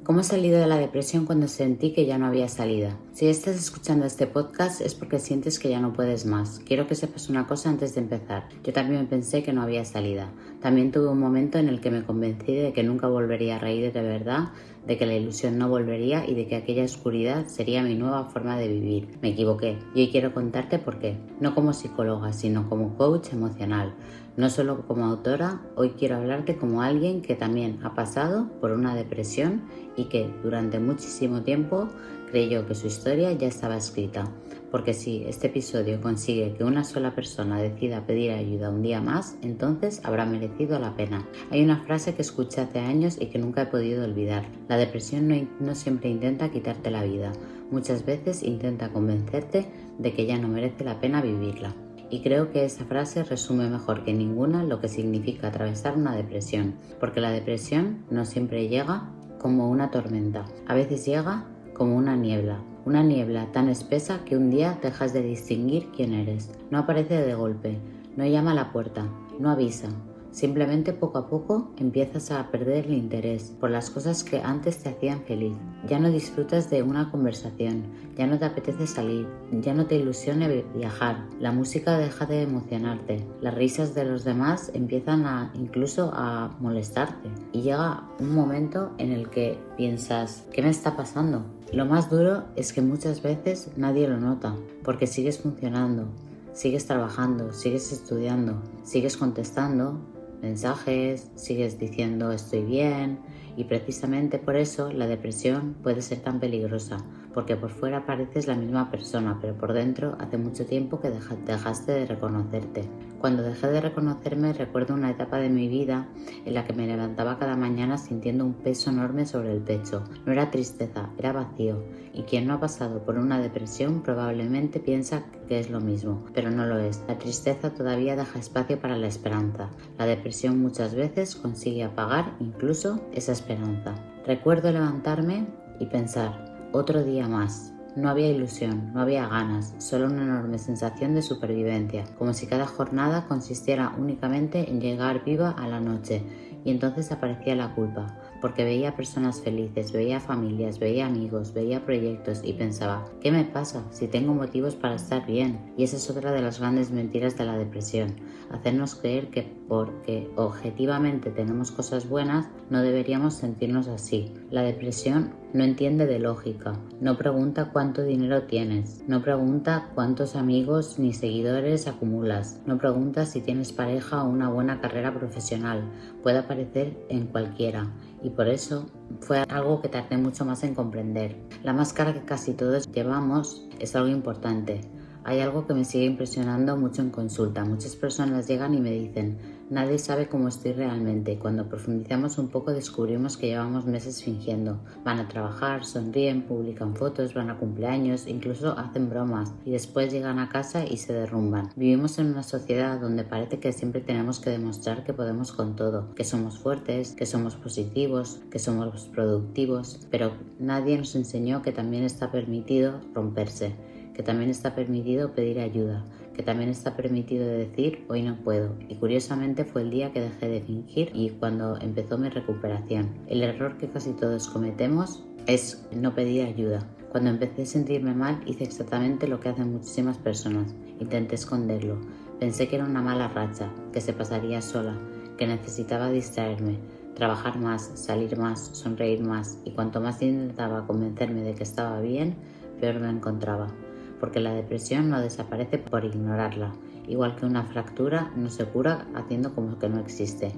¿Cómo he salido de la depresión cuando sentí que ya no había salida? Si estás escuchando este podcast es porque sientes que ya no puedes más. Quiero que sepas una cosa antes de empezar. Yo también pensé que no había salida. También tuve un momento en el que me convencí de que nunca volvería a reír de verdad, de que la ilusión no volvería y de que aquella oscuridad sería mi nueva forma de vivir. Me equivoqué y hoy quiero contarte por qué. No como psicóloga, sino como coach emocional. No solo como autora, hoy quiero hablarte como alguien que también ha pasado por una depresión y que durante muchísimo tiempo creyó que su historia ya estaba escrita. Porque si este episodio consigue que una sola persona decida pedir ayuda un día más, entonces habrá merecido la pena. Hay una frase que escuché hace años y que nunca he podido olvidar. La depresión no siempre intenta quitarte la vida. Muchas veces intenta convencerte de que ya no merece la pena vivirla. Y creo que esa frase resume mejor que ninguna lo que significa atravesar una depresión, porque la depresión no siempre llega como una tormenta, a veces llega como una niebla tan espesa que un día dejas de distinguir quién eres. No aparece de golpe, no llama a la puerta, no avisa. Simplemente poco a poco empiezas a perder el interés por las cosas que antes te hacían feliz. Ya no disfrutas de una conversación, ya no te apetece salir, ya no te ilusiona viajar, la música deja de emocionarte, las risas de los demás empiezan incluso a molestarte. Y llega un momento en el que piensas, ¿qué me está pasando? Lo más duro es que muchas veces nadie lo nota, porque sigues funcionando, sigues trabajando, sigues estudiando, sigues contestando mensajes, sigues diciendo estoy bien y precisamente por eso la depresión puede ser tan peligrosa, porque por fuera pareces la misma persona, pero por dentro hace mucho tiempo que dejaste de reconocerte. Cuando dejé de reconocerme recuerdo una etapa de mi vida en la que me levantaba cada mañana sintiendo un peso enorme sobre el pecho. No era tristeza, era vacío, y quien no ha pasado por una depresión probablemente piensa que es lo mismo, pero no lo es. La tristeza todavía deja espacio para la esperanza. La depresión muchas veces consigue apagar incluso esa esperanza. Recuerdo levantarme y pensar, otro día más. No había ilusión, no había ganas, solo una enorme sensación de supervivencia, como si cada jornada consistiera únicamente en llegar viva a la noche. Y entonces aparecía la culpa, porque veía personas felices, veía familias, veía amigos, veía proyectos y pensaba, ¿qué me pasa si tengo motivos para estar bien? Y esa es otra de las grandes mentiras de la depresión, hacernos creer que porque objetivamente tenemos cosas buenas, no deberíamos sentirnos así. La depresión no entiende de lógica, no pregunta cuánto dinero tienes, no pregunta cuántos amigos ni seguidores acumulas, no pregunta si tienes pareja o una buena carrera profesional, puede aparecer en cualquiera y por eso fue algo que tardé mucho más en comprender. La máscara que casi todos llevamos es algo importante. Hay algo que me sigue impresionando mucho en consulta. Muchas personas llegan y me dicen, nadie sabe cómo estoy realmente. Cuando profundizamos un poco descubrimos que llevamos meses fingiendo. Van a trabajar, sonríen, publican fotos, van a cumpleaños, incluso hacen bromas y después llegan a casa y se derrumban. Vivimos en una sociedad donde parece que siempre tenemos que demostrar que podemos con todo, que somos fuertes, que somos positivos, que somos productivos, pero nadie nos enseñó que también está permitido romperse, que también está permitido pedir ayuda, que también está permitido decir hoy no puedo. Y curiosamente fue el día que dejé de fingir y cuando empezó mi recuperación. El error que casi todos cometemos es no pedir ayuda. Cuando empecé a sentirme mal hice exactamente lo que hacen muchísimas personas. Intenté esconderlo. Pensé que era una mala racha, que se pasaría sola, que necesitaba distraerme, trabajar más, salir más, sonreír más, y cuanto más intentaba convencerme de que estaba bien, peor me encontraba. Porque la depresión no desaparece por ignorarla, igual que una fractura no se cura haciendo como que no existe.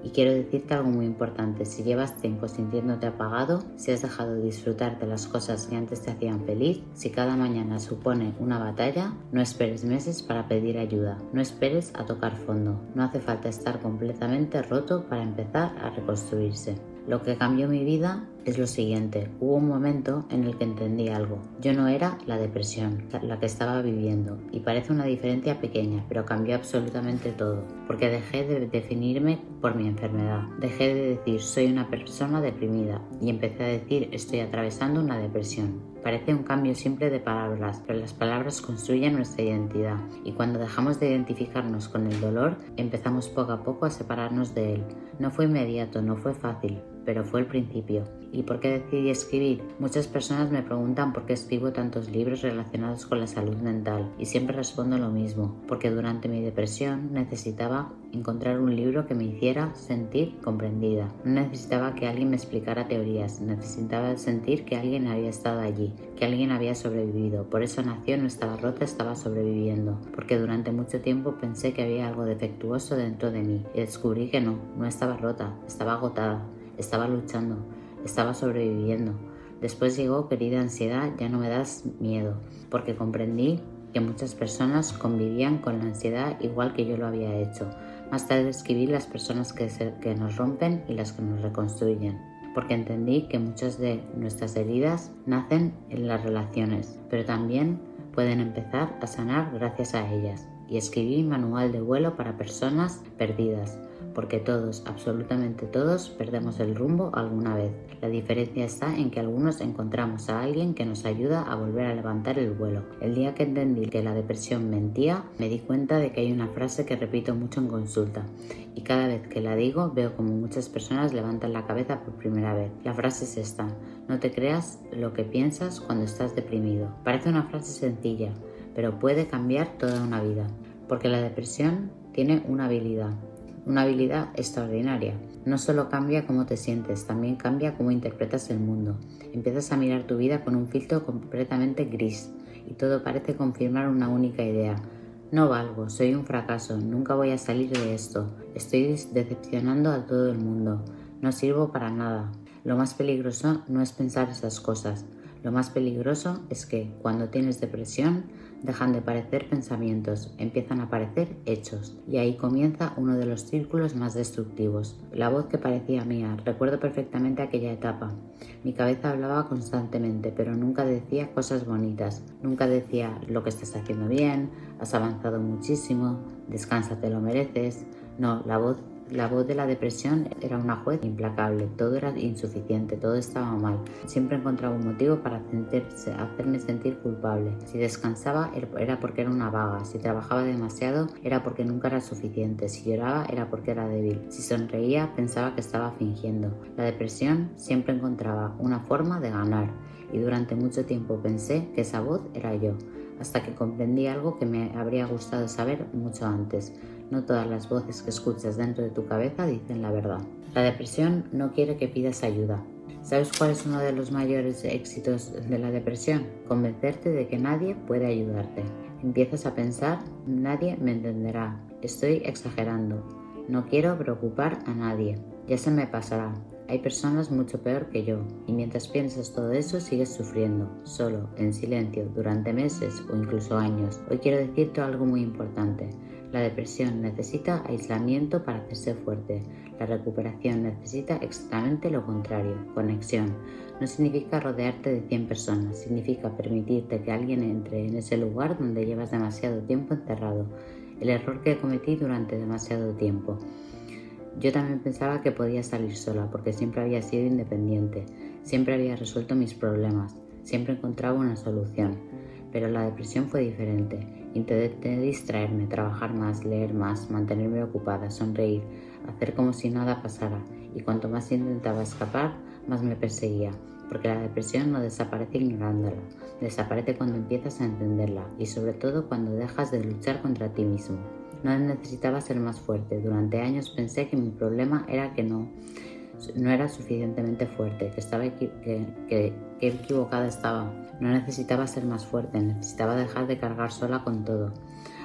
Y quiero decirte algo muy importante, si llevas tiempo sintiéndote apagado, si has dejado de disfrutar de las cosas que antes te hacían feliz, si cada mañana supone una batalla, no esperes meses para pedir ayuda, no esperes a tocar fondo, no hace falta estar completamente roto para empezar a reconstruirse. Lo que cambió mi vida es lo siguiente, hubo un momento en el que entendí algo. Yo no era la depresión, la que estaba viviendo, y parece una diferencia pequeña, pero cambió absolutamente todo, porque dejé de definirme por mi enfermedad, dejé de decir soy una persona deprimida y empecé a decir estoy atravesando una depresión. Parece un cambio simple de palabras, pero las palabras construyen nuestra identidad y cuando dejamos de identificarnos con el dolor, empezamos poco a poco a separarnos de él. No fue inmediato, no fue fácil, pero fue el principio. ¿Y por qué decidí escribir? Muchas personas me preguntan por qué escribo tantos libros relacionados con la salud mental y siempre respondo lo mismo, porque durante mi depresión necesitaba encontrar un libro que me hiciera sentir comprendida. No necesitaba que alguien me explicara teorías, necesitaba sentir que alguien había estado allí, que alguien había sobrevivido. Por eso nació No estaba rota, estaba sobreviviendo, porque durante mucho tiempo pensé que había algo defectuoso dentro de mí y descubrí que no estaba rota, estaba agotada, estaba luchando, estaba sobreviviendo. Después llegó Querida ansiedad, ya no me das miedo, porque comprendí que muchas personas convivían con la ansiedad igual que yo lo había hecho. Más tarde escribí las personas que nos rompen y las que nos reconstruyen, porque entendí que muchas de nuestras heridas nacen en las relaciones, pero también pueden empezar a sanar gracias a ellas. Y escribí Manual de vuelo para personas perdidas, porque todos, absolutamente todos, perdemos el rumbo alguna vez. La diferencia está en que algunos encontramos a alguien que nos ayuda a volver a levantar el vuelo. El día que entendí que la depresión mentía, me di cuenta de que hay una frase que repito mucho en consulta, y cada vez que la digo veo como muchas personas levantan la cabeza por primera vez. La frase es esta: no te creas lo que piensas cuando estás deprimido. Parece una frase sencilla, pero puede cambiar toda una vida, porque la depresión tiene una habilidad extraordinaria. No solo cambia cómo te sientes, también cambia cómo interpretas el mundo. Empiezas a mirar tu vida con un filtro completamente gris y todo parece confirmar una única idea: no valgo, soy un fracaso, nunca voy a salir de esto, estoy decepcionando a todo el mundo, no sirvo para nada. Lo más peligroso no es pensar esas cosas. Lo más peligroso es que cuando tienes depresión dejan de parecer pensamientos, empiezan a parecer hechos, y ahí comienza uno de los círculos más destructivos. La voz que parecía mía, recuerdo perfectamente aquella etapa. Mi cabeza hablaba constantemente, pero nunca decía cosas bonitas, nunca decía lo que estás haciendo bien, has avanzado muchísimo, descansa, te lo mereces. No, la voz de la depresión era una juez implacable, todo era insuficiente, todo estaba mal. Siempre encontraba un motivo para hacerme sentir culpable. Si descansaba era porque era una vaga, si trabajaba demasiado era porque nunca era suficiente, si lloraba era porque era débil, si sonreía pensaba que estaba fingiendo. La depresión siempre encontraba una forma de ganar y durante mucho tiempo pensé que esa voz era yo, hasta que comprendí algo que me habría gustado saber mucho antes. No todas las voces que escuchas dentro de tu cabeza dicen la verdad. La depresión no quiere que pidas ayuda. ¿Sabes cuál es uno de los mayores éxitos de la depresión? Convencerte de que nadie puede ayudarte. Empiezas a pensar: nadie me entenderá, estoy exagerando, no quiero preocupar a nadie, ya se me pasará. Hay personas mucho peor que yo, y mientras piensas todo eso sigues sufriendo, solo, en silencio, durante meses o incluso años. Hoy quiero decirte algo muy importante. La depresión necesita aislamiento para hacerse fuerte. La recuperación necesita exactamente lo contrario, conexión. No significa rodearte de 100 personas, significa permitirte que alguien entre en ese lugar donde llevas demasiado tiempo encerrado. El error que cometí durante demasiado tiempo. Yo también pensaba que podía salir sola porque siempre había sido independiente, siempre había resuelto mis problemas, siempre encontraba una solución. Pero la depresión fue diferente. Intenté distraerme, trabajar más, leer más, mantenerme ocupada, sonreír, hacer como si nada pasara, y cuanto más intentaba escapar, más me perseguía, porque la depresión no desaparece ignorándola, desaparece cuando empiezas a entenderla y sobre todo cuando dejas de luchar contra ti mismo. No necesitaba ser más fuerte. Durante años pensé que mi problema era que no era suficientemente fuerte, que equivocada estaba. No necesitaba ser más fuerte, necesitaba dejar de cargar sola con todo.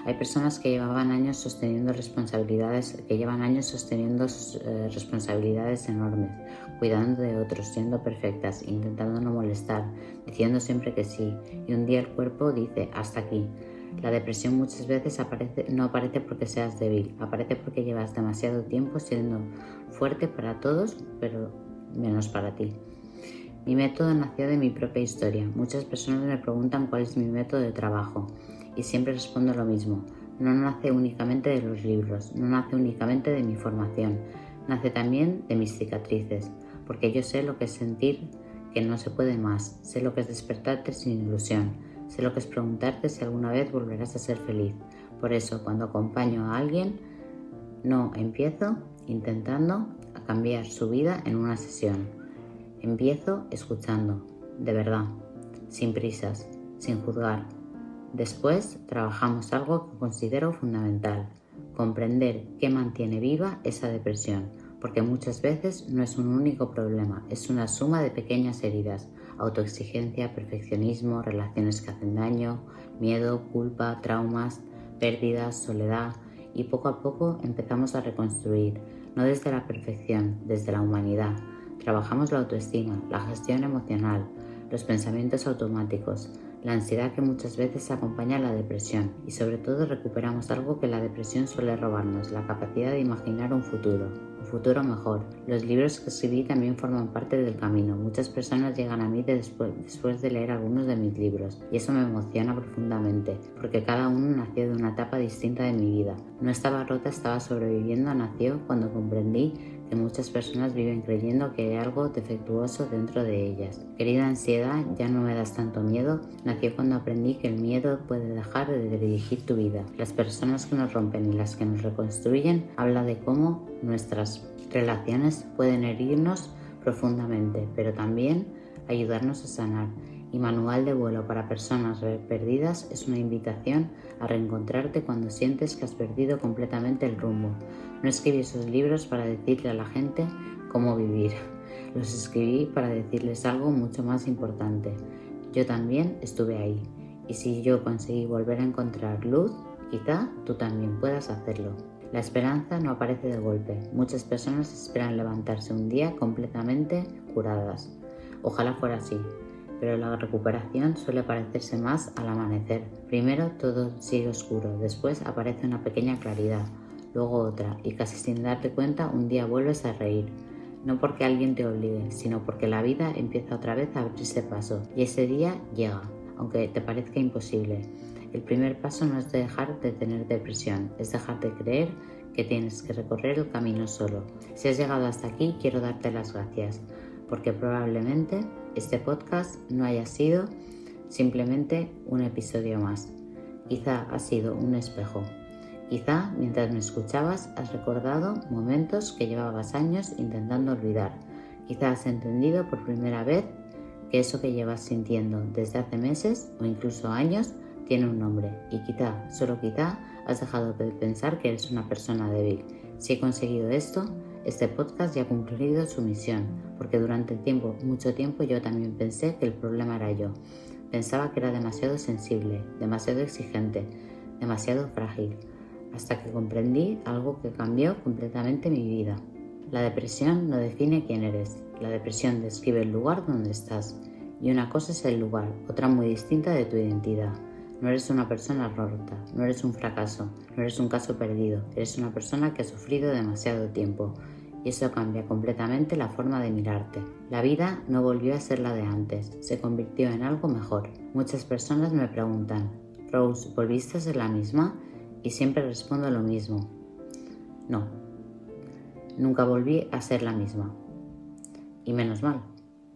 Hay personas que llevan años sosteniendo responsabilidades enormes, cuidando de otros, siendo perfectas, intentando no molestar, diciendo siempre que sí, y un día el cuerpo dice: hasta aquí. La depresión muchas veces no aparece porque seas débil, aparece porque llevas demasiado tiempo siendo fuerte para todos, pero menos para ti. Mi método nació de mi propia historia. Muchas personas me preguntan cuál es mi método de trabajo y siempre respondo lo mismo. No nace únicamente de los libros, no nace únicamente de mi formación, nace también de mis cicatrices, porque yo sé lo que es sentir que no se puede más, sé lo que es despertarte sin ilusión. Sé lo que es preguntarte si alguna vez volverás a ser feliz. Por eso, cuando acompaño a alguien, no empiezo intentando cambiar su vida en una sesión. Empiezo escuchando, de verdad, sin prisas, sin juzgar. Después trabajamos algo que considero fundamental, comprender qué mantiene viva esa depresión, porque muchas veces no es un único problema, es una suma de pequeñas heridas, autoexigencia, perfeccionismo, relaciones que hacen daño, miedo, culpa, traumas, pérdidas, soledad, y poco a poco empezamos a reconstruir, no desde la perfección, desde la humanidad. Trabajamos la autoestima, la gestión emocional, los pensamientos automáticos, la ansiedad que muchas veces acompaña a la depresión y sobre todo recuperamos algo que la depresión suele robarnos, la capacidad de imaginar un futuro mejor. Los libros que escribí también forman parte del camino. Muchas personas llegan a mí después de leer algunos de mis libros y eso me emociona profundamente porque cada uno nació de una etapa distinta de mi vida. No estaba rota, estaba sobreviviendo, nació cuando comprendí que muchas personas viven creyendo que hay algo defectuoso dentro de ellas. Querida ansiedad, ya no me das tanto miedo, nació cuando aprendí que el miedo puede dejar de dirigir tu vida. Las personas que nos rompen y las que nos reconstruyen habla de cómo nuestras relaciones pueden herirnos profundamente, pero también ayudarnos a sanar. Y Manual de vuelo para personas perdidas es una invitación a reencontrarte cuando sientes que has perdido completamente el rumbo. No escribí esos libros para decirle a la gente cómo vivir. Los escribí para decirles algo mucho más importante. Yo también estuve ahí. Y si yo conseguí volver a encontrar luz, quizá tú también puedas hacerlo. La esperanza no aparece de golpe. Muchas personas esperan levantarse un día completamente curadas. Ojalá fuera así. Pero la recuperación suele parecerse más al amanecer. Primero todo sigue oscuro, después aparece una pequeña claridad, luego otra, y casi sin darte cuenta un día vuelves a reír. No porque alguien te obligue, sino porque la vida empieza otra vez a abrirse paso, y ese día llega, aunque te parezca imposible. El primer paso no es dejar de tener depresión, es dejar de creer que tienes que recorrer el camino solo. Si has llegado hasta aquí, quiero darte las gracias, porque probablemente este podcast no haya sido simplemente un episodio más. Quizá ha sido un espejo. Quizá mientras me escuchabas has recordado momentos que llevabas años intentando olvidar. Quizá has entendido por primera vez que eso que llevas sintiendo desde hace meses o incluso años tiene un nombre. Y quizá, solo quizá, has dejado de pensar que eres una persona débil. Si he conseguido esto, este podcast ya ha cumplido su misión, porque durante mucho tiempo yo también pensé que el problema era yo. Pensaba que era demasiado sensible, demasiado exigente, demasiado frágil, hasta que comprendí algo que cambió completamente mi vida. La depresión no define quién eres, la depresión describe el lugar donde estás, y una cosa es el lugar, otra muy distinta de tu identidad. No eres una persona rota, no eres un fracaso, no eres un caso perdido, eres una persona que ha sufrido demasiado tiempo y eso cambia completamente la forma de mirarte. La vida no volvió a ser la de antes, se convirtió en algo mejor. Muchas personas me preguntan, Rose, ¿volviste a ser la misma? Y siempre respondo lo mismo. No, nunca volví a ser la misma. Y menos mal.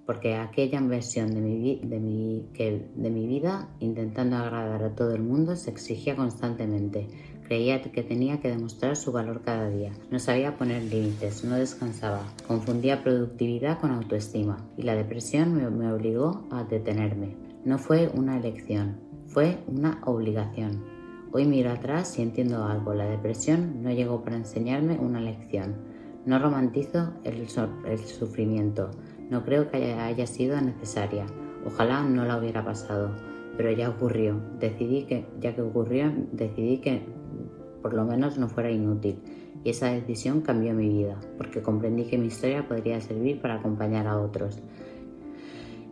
Porque aquella versión de mi vida, intentando agradar a todo el mundo, se exigía constantemente. Creía que tenía que demostrar su valor cada día. No sabía poner límites, no descansaba. Confundía productividad con autoestima. Y la depresión me obligó a detenerme. No fue una elección, fue una obligación. Hoy miro atrás y entiendo algo. La depresión no llegó para enseñarme una lección. No romantizo el sufrimiento. No creo que haya sido necesaria. Ojalá no la hubiera pasado, pero ya ocurrió. Decidí que por lo menos no fuera inútil. Y esa decisión cambió mi vida, porque comprendí que mi historia podría servir para acompañar a otros.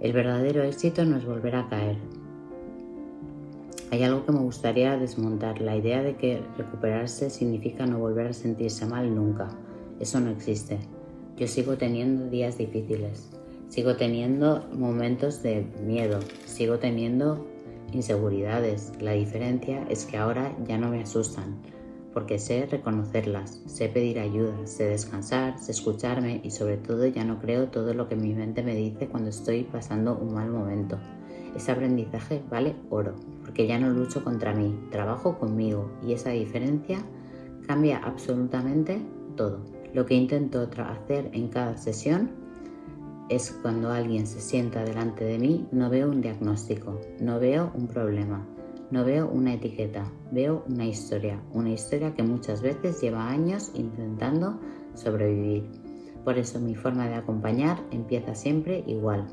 El verdadero éxito no es volver a caer. Hay algo que me gustaría desmontar, la idea de que recuperarse significa no volver a sentirse mal nunca. Eso no existe. Yo sigo teniendo días difíciles, sigo teniendo momentos de miedo, sigo teniendo inseguridades. La diferencia es que ahora ya no me asustan, porque sé reconocerlas, sé pedir ayuda, sé descansar, sé escucharme y sobre todo ya no creo todo lo que mi mente me dice cuando estoy pasando un mal momento. Ese aprendizaje vale oro, porque ya no lucho contra mí, trabajo conmigo y esa diferencia cambia absolutamente todo. Lo que intento hacer en cada sesión es cuando alguien se sienta delante de mí, no veo un diagnóstico, no veo un problema, no veo una etiqueta, veo una historia que muchas veces lleva años intentando sobrevivir. Por eso mi forma de acompañar empieza siempre igual,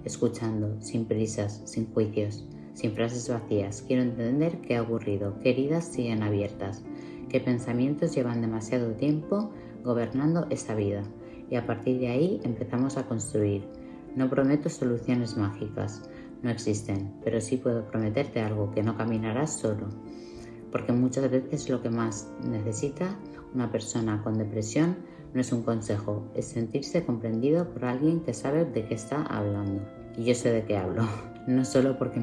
escuchando, sin prisas, sin juicios, sin frases vacías. Quiero entender qué ha ocurrido, qué heridas siguen abiertas, qué pensamientos llevan demasiado tiempo gobernando esa vida. Y a partir de ahí empezamos a construir. No prometo soluciones mágicas, no existen, pero sí puedo prometerte algo, que no caminarás solo. Porque muchas veces lo que más necesita una persona con depresión no es un consejo, es sentirse comprendido por alguien que sabe de qué está hablando. Y yo sé de qué hablo, no solo porque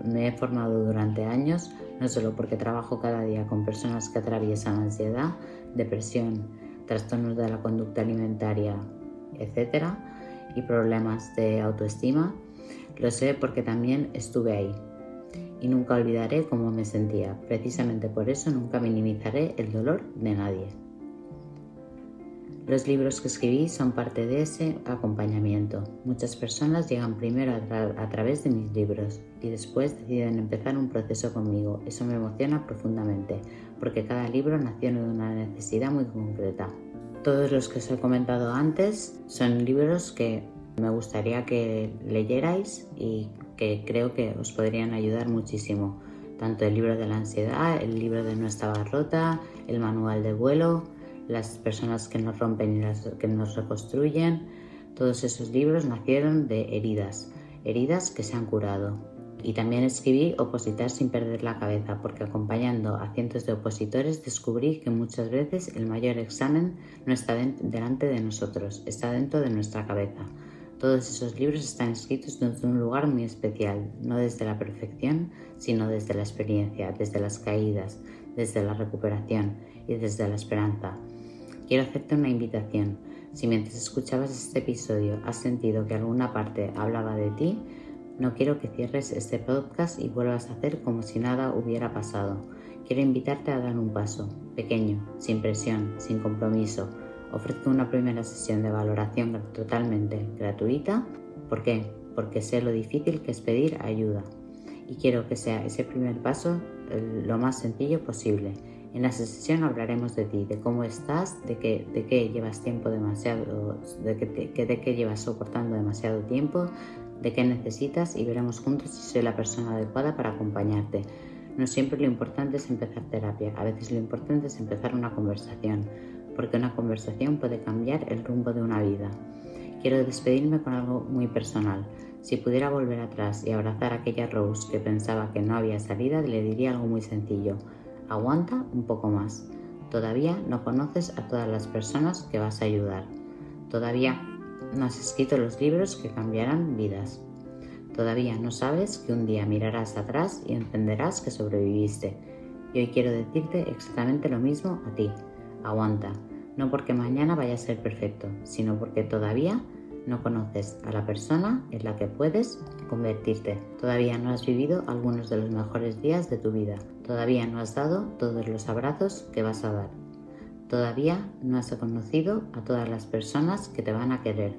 me he formado durante años, no solo porque trabajo cada día con personas que atraviesan ansiedad, depresión, trastornos de la conducta alimentaria, etc. y problemas de autoestima. Lo sé porque también estuve ahí y nunca olvidaré cómo me sentía. Precisamente por eso nunca minimizaré el dolor de nadie. Los libros que escribí son parte de ese acompañamiento. Muchas personas llegan primero a través de mis libros y después deciden empezar un proceso conmigo. Eso me emociona profundamente porque cada libro nació de una necesidad muy concreta. Todos los que os he comentado antes son libros que me gustaría que leyerais y que creo que os podrían ayudar muchísimo. Tanto el libro de la ansiedad, el libro de No estaba rota, el manual de vuelo, las personas que nos rompen y las que nos reconstruyen. Todos esos libros nacieron de heridas que se han curado. Y también escribí Opositar sin perder la cabeza, porque acompañando a cientos de opositores descubrí que muchas veces el mayor examen no está delante de nosotros, está dentro de nuestra cabeza. Todos esos libros están escritos desde un lugar muy especial, no desde la perfección, sino desde la experiencia, desde las caídas, desde la recuperación y desde la esperanza. Quiero hacerte una invitación. Si mientras escuchabas este episodio has sentido que alguna parte hablaba de ti, no quiero que cierres este podcast y vuelvas a hacer como si nada hubiera pasado. Quiero invitarte a dar un paso, pequeño, sin presión, sin compromiso. Ofrezco una primera sesión de valoración totalmente gratuita. ¿Por qué? Porque sé lo difícil que es pedir ayuda. Y quiero que sea ese primer paso lo más sencillo posible. En la sesión hablaremos de ti, de cómo estás, de qué llevas tiempo demasiado, de qué llevas soportando demasiado tiempo, de qué necesitas y veremos juntos si soy la persona adecuada para acompañarte. No siempre lo importante es empezar terapia, a veces lo importante es empezar una conversación, porque una conversación puede cambiar el rumbo de una vida. Quiero despedirme con algo muy personal. Si pudiera volver atrás y abrazar a aquella Rose que pensaba que no había salida, le diría algo muy sencillo. Aguanta un poco más. Todavía no conoces a todas las personas que vas a ayudar. Todavía no has escrito los libros que cambiarán vidas. Todavía no sabes que un día mirarás atrás y entenderás que sobreviviste. Y hoy quiero decirte exactamente lo mismo a ti. Aguanta. No porque mañana vaya a ser perfecto, sino porque todavía no conoces a la persona en la que puedes convertirte. Todavía no has vivido algunos de los mejores días de tu vida. Todavía no has dado todos los abrazos que vas a dar. Todavía no has conocido a todas las personas que te van a querer.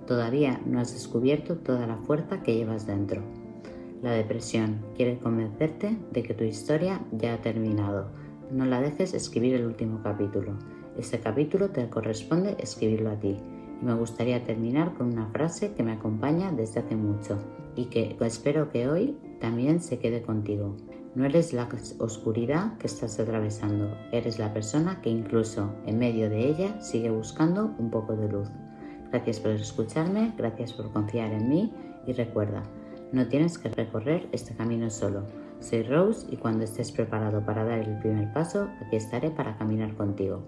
Todavía no has descubierto toda la fuerza que llevas dentro. La depresión quiere convencerte de que tu historia ya ha terminado. No la dejes escribir el último capítulo. Ese capítulo te corresponde escribirlo a ti. Y me gustaría terminar con una frase que me acompaña desde hace mucho y que espero que hoy también se quede contigo. No eres la oscuridad que estás atravesando, eres la persona que incluso en medio de ella sigue buscando un poco de luz. Gracias por escucharme, gracias por confiar en mí y recuerda, no tienes que recorrer este camino solo. Soy Rose y cuando estés preparado para dar el primer paso, aquí estaré para caminar contigo.